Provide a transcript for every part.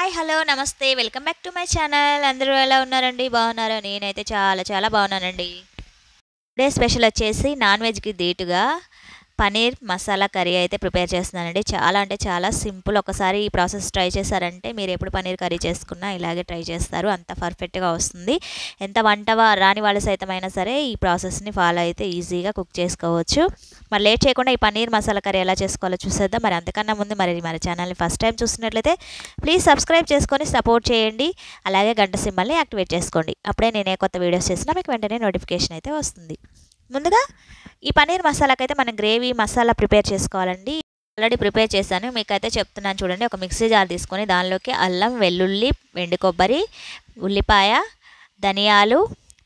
Hi hello నమస్తే welcome back to my channel. అందరూ ఎలా ఉన్నారండి? బాగున్నారా? నేనైతే చాలా చాలా బాగున్నానండి. టుడే స్పెషల్ వచ్చేసి నాన్ వెజ్కి ధీటుగా పనీర్ మసాలా కర్రీ అయితే ప్రిపేర్ చేస్తున్నానండి. చాలా అంటే చాలా సింపుల్. ఒకసారి ఈ ప్రాసెస్ ట్రై చేశారంటే మీరు ఎప్పుడు పనీర్ కర్రీ చేసుకున్నా ఇలాగే ట్రై చేస్తారు. అంత పర్ఫెక్ట్గా వస్తుంది. ఎంత రాని వాళ్ళు సైతమైనా సరే ఈ ప్రాసెస్ని ఫాలో అయితే ఈజీగా కుక్ చేసుకోవచ్చు. మరి లేట్ చేయకుండా ఈ పనీర్ మసాలా కర్రీ ఎలా చేసుకోవాలో చూసేద్దాం. మరి అంతకన్నా ముందు మన ఛానల్ని ఫస్ట్ టైం చూస్తున్నట్లయితే ప్లీజ్ సబ్స్క్రైబ్ చేసుకొని సపోర్ట్ చేయండి. అలాగే గంట సింబల్ని యాక్టివేట్ చేసుకోండి. అప్పుడే నేను ఏ కొత్త వీడియోస్ చేసినా మీకు వెంటనే నోటిఫికేషన్ అయితే వస్తుంది. ముందుగా ఈ పనీర్ మసాలాకైతే మనం గ్రేవీ మసాలా ప్రిపేర్ చేసుకోవాలండి. ఆల్రెడీ ప్రిపేర్ చేశాను, మీకైతే చెప్తున్నాను చూడండి. ఒక మిక్సీ జార్ తీసుకొని దానిలోకి అల్లం, వెల్లుల్లి, ఎండు కొబ్బరి, ఉల్లిపాయ, ధనియాలు,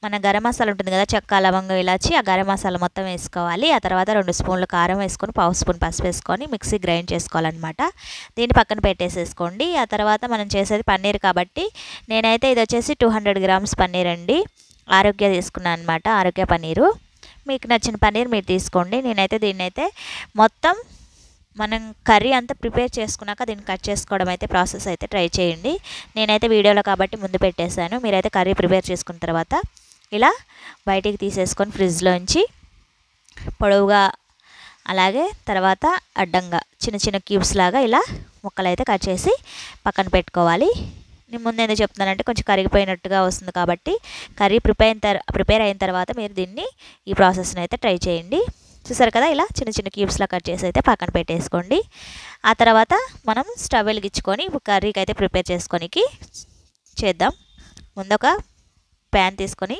మన గరం మసాలా ఉంటుంది కదా, చెక్క, లవంగం, ఇలాచి, ఆ గరం మసాలా మొత్తం వేసుకోవాలి. ఆ తర్వాత 2 స్పూన్లు కారం వేసుకొని పావు స్పూన్ పసుపు వేసుకొని మిక్సీ గ్రైండ్ చేసుకోవాలన్నమాట. దీన్ని పక్కన పెట్టేసేసుకోండి. ఆ తర్వాత మనం చేసేది పన్నీర్ కాబట్టి నేనైతే ఇది వచ్చేసి 200 గ్రామ్స్ పన్నీర్ అండి. ఆరోగ్య తీసుకున్నాను అనమాట, ఆరోగ్య పన్నీరు. మీకు నచ్చిన పన్నీర్ మీరు తీసుకోండి. నేనైతే దీన్నైతే మొత్తం మనం కర్రీ అంతా ప్రిపేర్ చేసుకున్నాక దీన్ని కట్ చేసుకోవడం అయితే ప్రాసెస్ అయితే ట్రై చేయండి. నేనైతే వీడియోలో కాబట్టి ముందు పెట్టేశాను. మీరైతే కర్రీ ప్రిపేర్ చేసుకున్న తర్వాత ఇలా బయటికి తీసేసుకొని ఫ్రిడ్జ్లోంచి పొడవుగా అలాగే తర్వాత అడ్డంగా చిన్న చిన్న క్యూబ్స్ లాగా ఇలా ముక్కలు అయితే కట్ చేసి పక్కన పెట్టుకోవాలి. నేను ముందు ఎందుకు చెప్తున్నానంటే కొంచెం కరిగిపోయినట్టుగా వస్తుంది కాబట్టి కర్రీ ప్రిపేర్ అయిన తర్వాత మీరు దీన్ని ఈ ప్రాసెస్ని అయితే ట్రై చేయండి. చూసారు కదా, ఇలా చిన్న చిన్న క్యూబ్స్లా కట్ చేసి అయితే పక్కన పెట్టేసుకోండి. ఆ తర్వాత మనం స్టవ్ వెలిగించుకొని కర్రీకి అయితే ప్రిపేర్ చేసుకోనికి చేద్దాం. ముందు ఒక ప్యాన్ తీసుకొని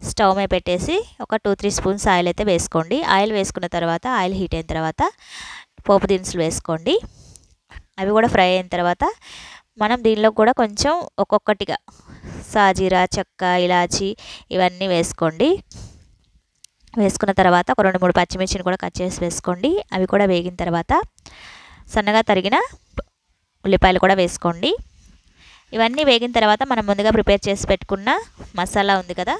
స్టవ్ మీద పెట్టేసి ఒక 2-3 స్పూన్స్ ఆయిల్ అయితే వేసుకోండి. ఆయిల్ వేసుకున్న తర్వాత ఆయిల్ హీట్ అయిన తర్వాత పోపు దినుసులు వేసుకోండి. అవి కూడా ఫ్రై అయిన తర్వాత మనం దీనిలో కూడా కొంచెం ఒక్కొక్కటిగా సాజీరా, చెక్క, ఇలాచి ఇవన్నీ వేసుకోండి. వేసుకున్న తర్వాత ఒక 2-3 పచ్చిమిర్చిని కూడా కట్ చేసి వేసుకోండి. అవి కూడా వేగిన తర్వాత సన్నగా తరిగిన ఉల్లిపాయలు కూడా వేసుకోండి. ఇవన్నీ వేగిన తర్వాత మనం ముందుగా ప్రిపేర్ చేసి పెట్టుకున్న మసాలా ఉంది కదా,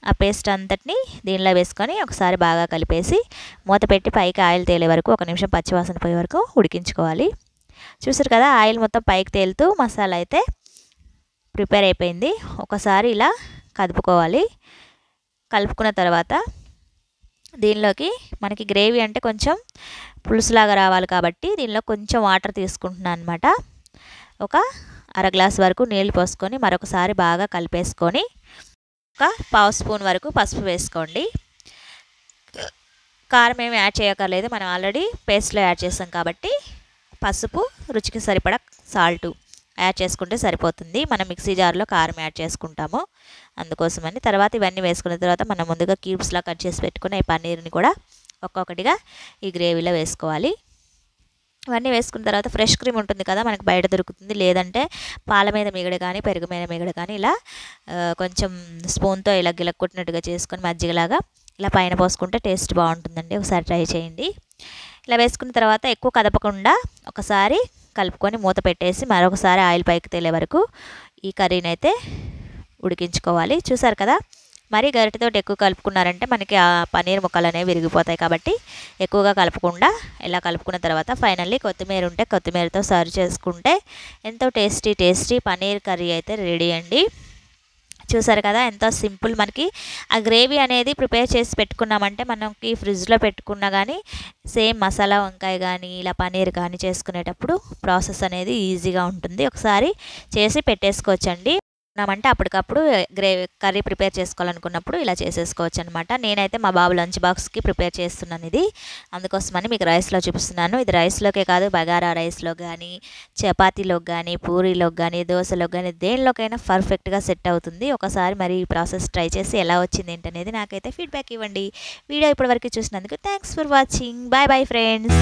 ఆ పేస్ట్ అంతటిని దీనిలో వేసుకొని ఒకసారి బాగా కలిపేసి మూత పెట్టి పైకి ఆయిల్ తేలే వరకు 1 నిమిషం పచ్చివాసన పోయే వరకు ఉడికించుకోవాలి. చూసారు కదా, ఆయిల్ మొత్తం పైకి తేలుతూ మసాలా అయితే ప్రిపేర్ అయిపోయింది. ఒకసారి ఇలా కలుపుకోవాలి. కలుపుకున్న తర్వాత దీనిలోకి మనకి గ్రేవీ అంటే కొంచెం పులుసులాగా రావాలి కాబట్టి దీనిలో కొంచెం వాటర్ తీసుకుంటున్నాను అనమాట. ఒక అర గ్లాస్ వరకు నీళ్ళు పోసుకొని మరొకసారి బాగా కలిపేసుకొని ఒక పావు స్పూన్ వరకు పసుపు వేసుకోండి. కారం ఏమి యాడ్ చేయక్కర్లేదు, మనం ఆల్రెడీ పేస్ట్లో యాడ్ చేసాం కాబట్టి పసుపు, రుచికి సరిపడా సాల్టు యాడ్ చేసుకుంటే సరిపోతుంది. మనం మిక్సీ జార్లో కారం యాడ్ చేసుకుంటాము, అందుకోసమని. తర్వాత ఇవన్నీ వేసుకున్న తర్వాత మనం ముందుగా క్యూబ్స్లా కట్ చేసి పెట్టుకున్న ఈ పన్నీర్ని కూడా ఒక్కొక్కటిగా ఈ గ్రేవీలో వేసుకోవాలి. ఇవన్నీ వేసుకున్న తర్వాత ఫ్రెష్ క్రీమ్ ఉంటుంది కదా, మనకి బయట దొరుకుతుంది. లేదంటే పాల మీద మీగడ కానీ పెరుగు మీద మీగడ కానీ ఇలా కొంచెం స్పూన్తో ఇలా గిలక్కొట్టినట్టుగా చేసుకొని మజ్జిగలాగా ఇలా పైన పోసుకుంటే టేస్ట్ బాగుంటుందండి. ఒకసారి ట్రై చేయండి. ఇలా వేసుకున్న తర్వాత ఎక్కువ కదపకుండా ఒకసారి కలుపుకొని మూత పెట్టేసి మరొకసారి ఆయిల్ పైకి తేలే వరకు ఈ కర్రీని అయితే ఉడికించుకోవాలి. చూసారు కదా, మరి గరిటెతో ఎక్కువ కలుపుకున్నారంటే మనకి ఆ పన్నీర్ ముక్కలు అనేవి విరిగిపోతాయి కాబట్టి ఎక్కువగా కలుపుకుండా ఇలా కలుపుకున్న తర్వాత ఫైనల్లీ కొత్తిమీర ఉంటే కొత్తిమీరతో సర్వ్ చేసుకుంటే ఎంతో టేస్టీ పన్నీర్ కర్రీ అయితే రెడీ అండి. చూసారు కదా, ఎంతో సింపుల్. మనకి ఆ గ్రేవీ అనేది ప్రిపేర్ చేసి పెట్టుకున్నామంటే మనకి ఫ్రిడ్జ్లో పెట్టుకున్నా కానీ సేమ్ మసాలా వంకాయ కానీ ఇలా పన్నీర్ కానీ చేసుకునేటప్పుడు ప్రాసెస్ అనేది ఈజీగా ఉంటుంది. ఒకసారి చేసి పెట్టేసుకోవచ్చండి. అంటే అప్పటికప్పుడు కర్రీ ప్రిపేర్ చేసుకోవాలనుకున్నప్పుడు ఇలా చేసేసుకోవచ్చు అనమాట. నేనైతే మా బాబు లంచ్ బాక్స్కి ప్రిపేర్ చేస్తున్నాను ఇది, అందుకోసమని మీకు రైస్లో చూపిస్తున్నాను. ఇది రైస్లోకే కాదు, బగారా రైస్లో కానీ, చపాతీలోకి కానీ, పూరీలోకి కానీ, దోశలోకి కానీ, దేనిలోకైనా పర్ఫెక్ట్గా సెట్ అవుతుంది. ఒకసారి మరి ఈ ప్రాసెస్ ట్రై చేసి ఎలా వచ్చింది ఏంటనేది నాకైతే ఫీడ్బ్యాక్ ఇవ్వండి. వీడియో ఇప్పటివరకు చూసినందుకు thanks for watching. Bye bye friends.